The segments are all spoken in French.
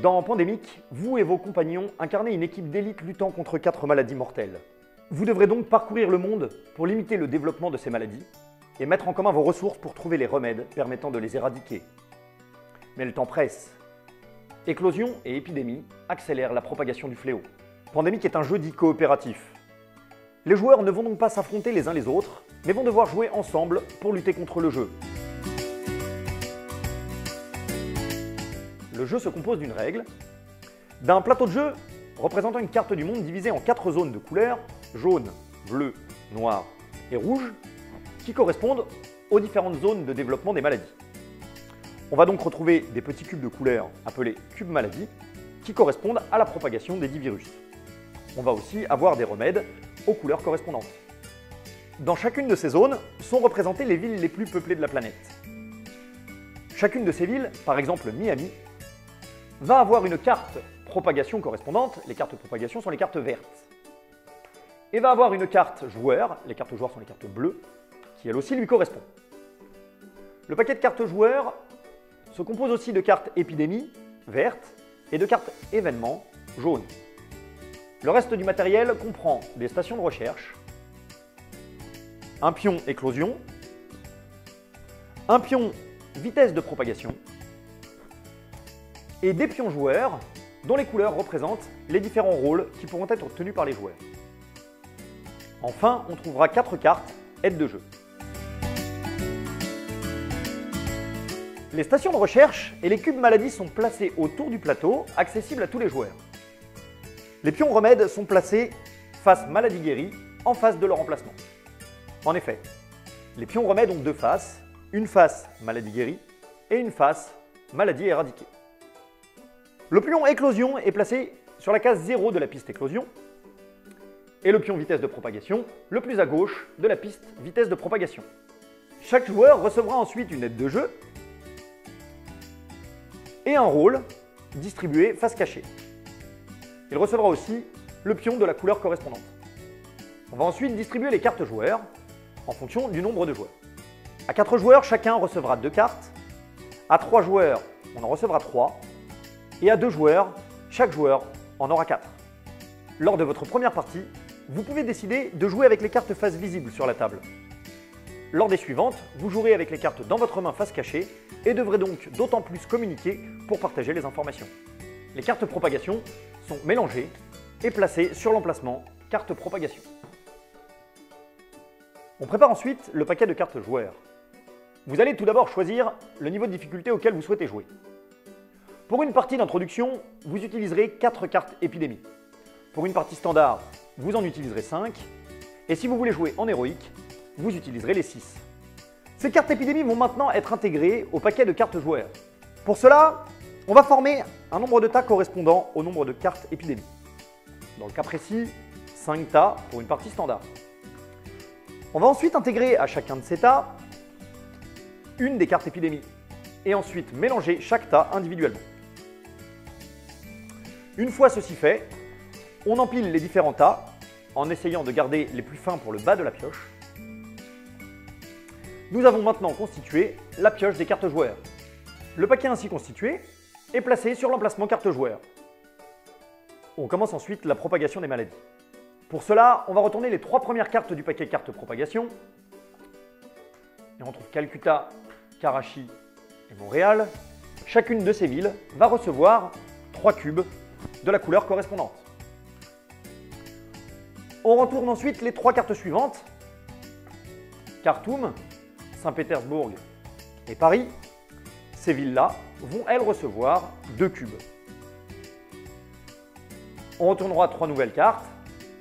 Dans Pandémique, vous et vos compagnons incarnez une équipe d'élite luttant contre 4 maladies mortelles. Vous devrez donc parcourir le monde pour limiter le développement de ces maladies et mettre en commun vos ressources pour trouver les remèdes permettant de les éradiquer. Mais le temps presse. Éclosion et épidémie accélèrent la propagation du fléau. Pandémique est un jeu dit coopératif. Les joueurs ne vont donc pas s'affronter les uns les autres, mais vont devoir jouer ensemble pour lutter contre le jeu. Le jeu se compose d'une règle, d'un plateau de jeu représentant une carte du monde divisée en 4 zones de couleurs, jaune, bleu, noir et rouge, qui correspondent aux différentes zones de développement des maladies. On va donc retrouver des petits cubes de couleurs appelés cubes maladies, qui correspondent à la propagation des 10 virus. On va aussi avoir des remèdes aux couleurs correspondantes. Dans chacune de ces zones sont représentées les villes les plus peuplées de la planète. Chacune de ces villes, par exemple Miami, va avoir une carte propagation correspondante, les cartes propagation sont les cartes vertes, et va avoir une carte joueur, les cartes joueurs sont les cartes bleues, qui elle aussi lui correspond. Le paquet de cartes joueurs se compose aussi de cartes épidémie, vertes, et de cartes événements, jaunes. Le reste du matériel comprend des stations de recherche, un pion éclosion, un pion vitesse de propagation, et des pions joueurs dont les couleurs représentent les différents rôles qui pourront être tenus par les joueurs. Enfin, on trouvera 4 cartes aides de jeu. Les stations de recherche et les cubes maladies sont placés autour du plateau, accessibles à tous les joueurs. Les pions remèdes sont placés face maladie guérie, en face de leur emplacement. En effet, les pions remèdes ont 2 faces, une face maladie guérie et une face maladie éradiquée. Le pion éclosion est placé sur la case 0 de la piste éclosion et le pion vitesse de propagation le plus à gauche de la piste vitesse de propagation. Chaque joueur recevra ensuite une aide de jeu et un rôle distribué face cachée. Il recevra aussi le pion de la couleur correspondante. On va ensuite distribuer les cartes joueurs en fonction du nombre de joueurs. À 4 joueurs, chacun recevra 2 cartes. À 3 joueurs, on en recevra 3. Et à 2 joueurs, chaque joueur en aura 4. Lors de votre première partie, vous pouvez décider de jouer avec les cartes face visible sur la table. Lors des suivantes, vous jouerez avec les cartes dans votre main face cachée et devrez donc d'autant plus communiquer pour partager les informations. Les cartes propagation sont mélangées et placées sur l'emplacement carte propagation. On prépare ensuite le paquet de cartes joueurs. Vous allez tout d'abord choisir le niveau de difficulté auquel vous souhaitez jouer. Pour une partie d'introduction, vous utiliserez 4 cartes épidémie. Pour une partie standard, vous en utiliserez 5. Et si vous voulez jouer en héroïque, vous utiliserez les 6. Ces cartes épidémie vont maintenant être intégrées au paquet de cartes joueurs. Pour cela, on va former un nombre de tas correspondant au nombre de cartes épidémie. Dans le cas précis, 5 tas pour une partie standard. On va ensuite intégrer à chacun de ces tas une des cartes épidémie et ensuite mélanger chaque tas individuellement. Une fois ceci fait, on empile les différents tas en essayant de garder les plus fins pour le bas de la pioche. Nous avons maintenant constitué la pioche des cartes joueurs. Le paquet ainsi constitué est placé sur l'emplacement carte joueur. On commence ensuite la propagation des maladies. Pour cela, on va retourner les 3 premières cartes du paquet carte propagation. Et on trouve Calcutta, Karachi et Montréal. Chacune de ces villes va recevoir 3 cubes de la couleur correspondante. On retourne ensuite les 3 cartes suivantes. Khartoum, Saint-Pétersbourg et Paris. Ces villes-là vont, elles, recevoir 2 cubes. On retournera 3 nouvelles cartes.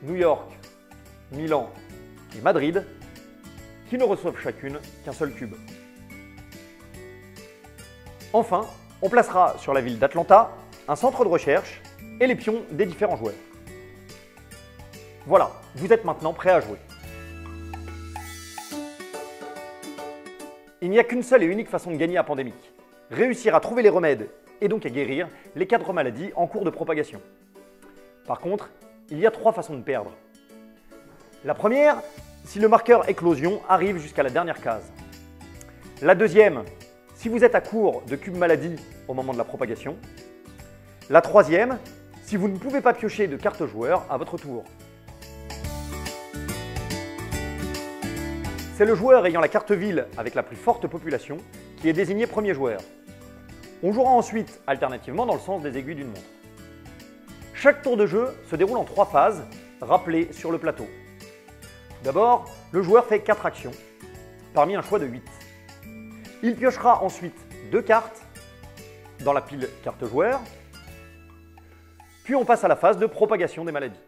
New York, Milan et Madrid, qui ne reçoivent chacune qu'un seul cube. Enfin, on placera sur la ville d'Atlanta un centre de recherche et les pions des différents joueurs. Voilà, vous êtes maintenant prêts à jouer. Il n'y a qu'une seule et unique façon de gagner à Pandémique. Réussir à trouver les remèdes et donc à guérir les 4 maladies en cours de propagation. Par contre, il y a 3 façons de perdre. La première, si le marqueur éclosion arrive jusqu'à la dernière case. La deuxième, si vous êtes à court de cubes maladie au moment de la propagation. La troisième, si vous ne pouvez pas piocher de carte joueur à votre tour. C'est le joueur ayant la carte ville avec la plus forte population qui est désigné premier joueur. On jouera ensuite alternativement dans le sens des aiguilles d'une montre. Chaque tour de jeu se déroule en 3 phases, rappelées sur le plateau. Tout d'abord, le joueur fait 4 actions, parmi un choix de 8. Il piochera ensuite 2 cartes dans la pile carte joueur, puis on passe à la phase de propagation des maladies.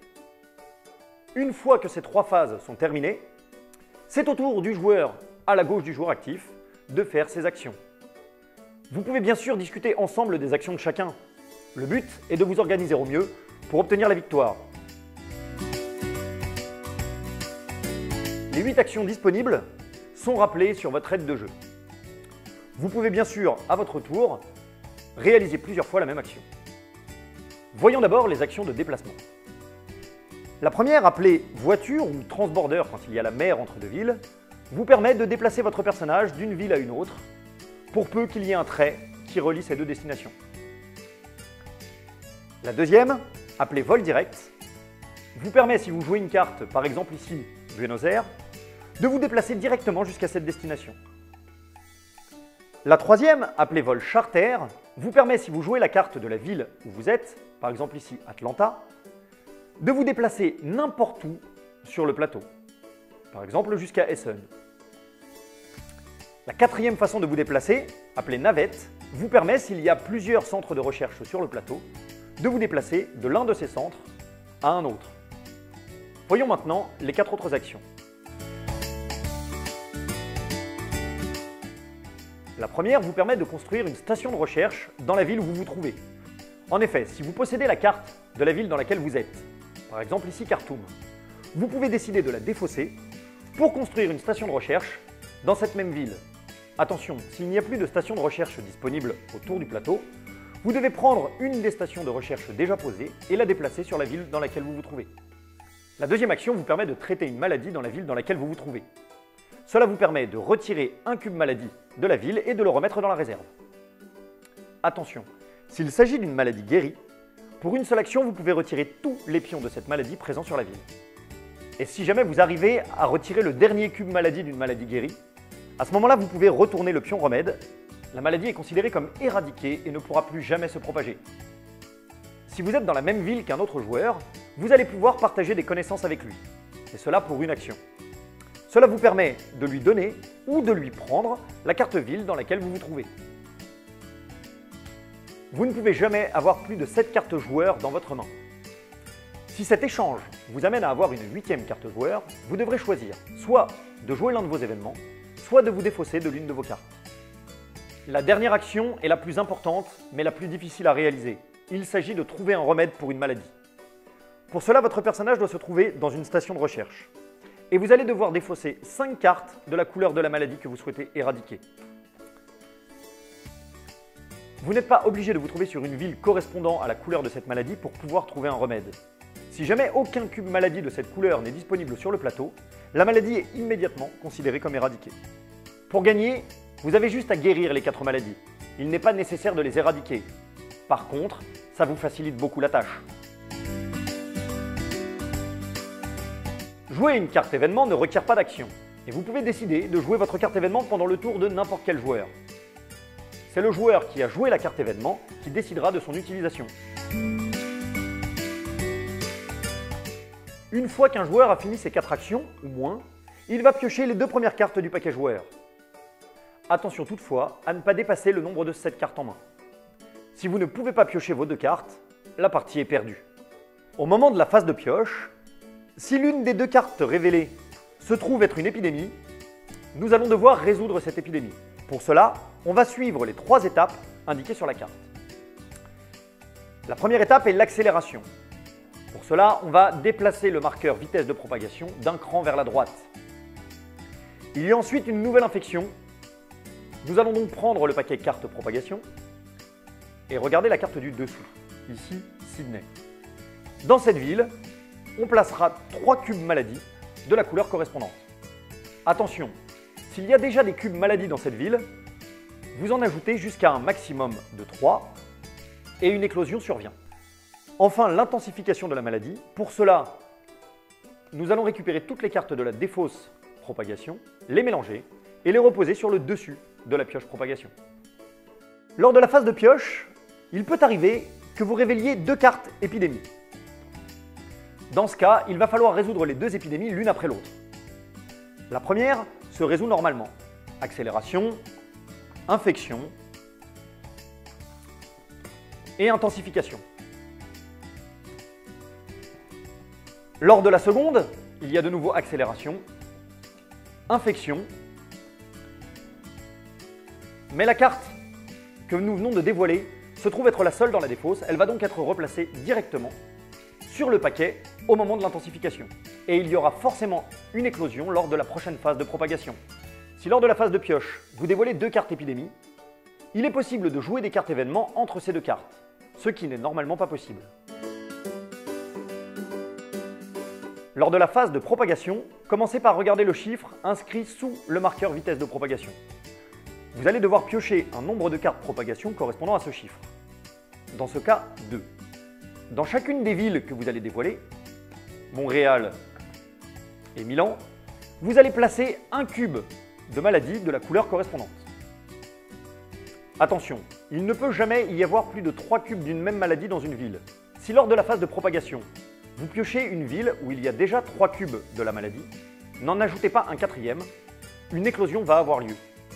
Une fois que ces 3 phases sont terminées, c'est au tour du joueur à la gauche du joueur actif de faire ses actions. Vous pouvez bien sûr discuter ensemble des actions de chacun. Le but est de vous organiser au mieux pour obtenir la victoire. Les 8 actions disponibles sont rappelées sur votre aide de jeu. Vous pouvez bien sûr, à votre tour, réaliser plusieurs fois la même action. Voyons d'abord les actions de déplacement. La première, appelée voiture ou transborder quand il y a la mer entre deux villes, vous permet de déplacer votre personnage d'une ville à une autre, pour peu qu'il y ait un trait qui relie ces deux destinations. La deuxième, appelée vol direct, vous permet, si vous jouez une carte, par exemple ici, Buenos Aires, de vous déplacer directement jusqu'à cette destination. La troisième, appelée vol charter, vous permet, si vous jouez la carte de la ville où vous êtes, par exemple ici Atlanta, de vous déplacer n'importe où sur le plateau, par exemple jusqu'à Essen. La quatrième façon de vous déplacer, appelée navette, vous permet, s'il y a plusieurs centres de recherche sur le plateau, de vous déplacer de l'un de ces centres à un autre. Voyons maintenant les 4 autres actions. La première vous permet de construire une station de recherche dans la ville où vous vous trouvez. En effet, si vous possédez la carte de la ville dans laquelle vous êtes, par exemple ici Khartoum, vous pouvez décider de la défausser pour construire une station de recherche dans cette même ville. Attention, s'il n'y a plus de station de recherche disponible autour du plateau, vous devez prendre une des stations de recherche déjà posées et la déplacer sur la ville dans laquelle vous vous trouvez. La deuxième action vous permet de traiter une maladie dans la ville dans laquelle vous vous trouvez. Cela vous permet de retirer un cube maladie de la ville et de le remettre dans la réserve. Attention, s'il s'agit d'une maladie guérie, pour une seule action, vous pouvez retirer tous les pions de cette maladie présents sur la ville. Et si jamais vous arrivez à retirer le dernier cube maladie d'une maladie guérie, à ce moment-là, vous pouvez retourner le pion remède. La maladie est considérée comme éradiquée et ne pourra plus jamais se propager. Si vous êtes dans la même ville qu'un autre joueur, vous allez pouvoir partager des connaissances avec lui. Et cela pour une action. Cela vous permet de lui donner ou de lui prendre la carte ville dans laquelle vous vous trouvez. Vous ne pouvez jamais avoir plus de 7 cartes joueurs dans votre main. Si cet échange vous amène à avoir une 8e carte joueur, vous devrez choisir soit de jouer l'un de vos événements, soit de vous défausser de l'une de vos cartes. La dernière action est la plus importante, mais la plus difficile à réaliser. Il s'agit de trouver un remède pour une maladie. Pour cela, votre personnage doit se trouver dans une station de recherche. Et vous allez devoir défausser 5 cartes de la couleur de la maladie que vous souhaitez éradiquer. Vous n'êtes pas obligé de vous trouver sur une ville correspondant à la couleur de cette maladie pour pouvoir trouver un remède. Si jamais aucun cube maladie de cette couleur n'est disponible sur le plateau, la maladie est immédiatement considérée comme éradiquée. Pour gagner, vous avez juste à guérir les 4 maladies. Il n'est pas nécessaire de les éradiquer. Par contre, ça vous facilite beaucoup la tâche. Jouer une carte événement ne requiert pas d'action, et vous pouvez décider de jouer votre carte événement pendant le tour de n'importe quel joueur. C'est le joueur qui a joué la carte événement qui décidera de son utilisation. Une fois qu'un joueur a fini ses 4 actions, ou moins, il va piocher les 2 premières cartes du paquet joueur. Attention toutefois à ne pas dépasser le nombre de 7 cartes en main. Si vous ne pouvez pas piocher vos 2 cartes, la partie est perdue. Au moment de la phase de pioche, si l'une des 2 cartes révélées se trouve être une épidémie, nous allons devoir résoudre cette épidémie. Pour cela, on va suivre les 3 étapes indiquées sur la carte. La première étape est l'accélération. Pour cela, on va déplacer le marqueur vitesse de propagation d'un cran vers la droite. Il y a ensuite une nouvelle infection. Nous allons donc prendre le paquet carte propagation et regarder la carte du dessous, ici Sydney. Dans cette ville, on placera 3 cubes maladie de la couleur correspondante. Attention, s'il y a déjà des cubes maladie dans cette ville, vous en ajoutez jusqu'à un maximum de 3 et une éclosion survient. Enfin, l'intensification de la maladie. Pour cela, nous allons récupérer toutes les cartes de la défausse propagation, les mélanger et les reposer sur le dessus de la pioche propagation. Lors de la phase de pioche, il peut arriver que vous révéliez 2 cartes épidémie. Dans ce cas, il va falloir résoudre les 2 épidémies l'une après l'autre. La première se résout normalement. Accélération, infection et intensification. Lors de la seconde, il y a de nouveau accélération, infection, mais la carte que nous venons de dévoiler se trouve être la seule dans la défausse. Elle va donc être replacée directement sur le paquet au moment de l'intensification. Et il y aura forcément une éclosion lors de la prochaine phase de propagation. Si lors de la phase de pioche, vous dévoilez 2 cartes épidémie, il est possible de jouer des cartes événements entre ces 2 cartes, ce qui n'est normalement pas possible. Lors de la phase de propagation, commencez par regarder le chiffre inscrit sous le marqueur vitesse de propagation. Vous allez devoir piocher un nombre de cartes propagation correspondant à ce chiffre. Dans ce cas, 2. Dans chacune des villes que vous allez dévoiler, Montréal et Milan, vous allez placer un cube de maladie de la couleur correspondante. Attention, il ne peut jamais y avoir plus de 3 cubes d'une même maladie dans une ville. Si lors de la phase de propagation, vous piochez une ville où il y a déjà 3 cubes de la maladie, n'en ajoutez pas un 4e, une éclosion va avoir lieu.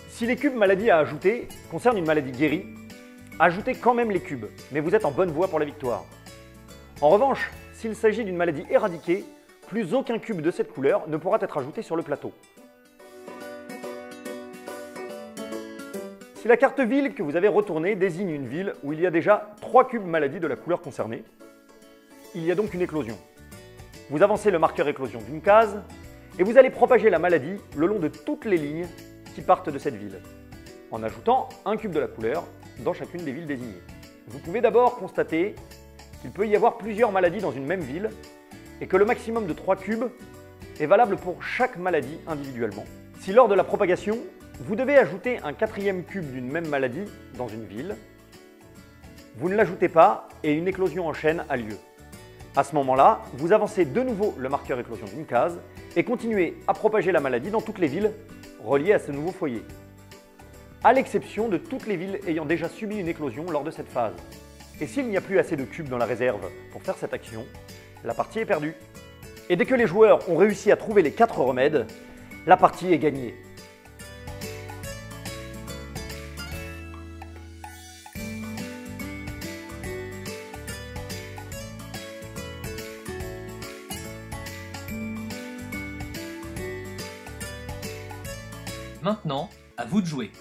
Si les cubes maladie à ajouter concernent une maladie guérie, ajoutez quand même les cubes, mais vous êtes en bonne voie pour la victoire. En revanche, s'il s'agit d'une maladie éradiquée, plus aucun cube de cette couleur ne pourra être ajouté sur le plateau. Si la carte ville que vous avez retournée désigne une ville où il y a déjà 3 cubes maladie de la couleur concernée, il y a donc une éclosion. Vous avancez le marqueur éclosion d'une case et vous allez propager la maladie le long de toutes les lignes qui partent de cette ville, en ajoutant un cube de la couleur dans chacune des villes désignées. Vous pouvez d'abord constater qu'il peut y avoir plusieurs maladies dans une même ville et que le maximum de 3 cubes est valable pour chaque maladie individuellement. Si lors de la propagation, vous devez ajouter un 4e cube d'une même maladie dans une ville, vous ne l'ajoutez pas et une éclosion en chaîne a lieu. À ce moment-là, vous avancez de nouveau le marqueur éclosion d'une case et continuez à propager la maladie dans toutes les villes reliées à ce nouveau foyer, à l'exception de toutes les villes ayant déjà subi une éclosion lors de cette phase. Et s'il n'y a plus assez de cubes dans la réserve pour faire cette action, la partie est perdue. Et dès que les joueurs ont réussi à trouver les 4 remèdes, la partie est gagnée. Maintenant, à vous de jouer.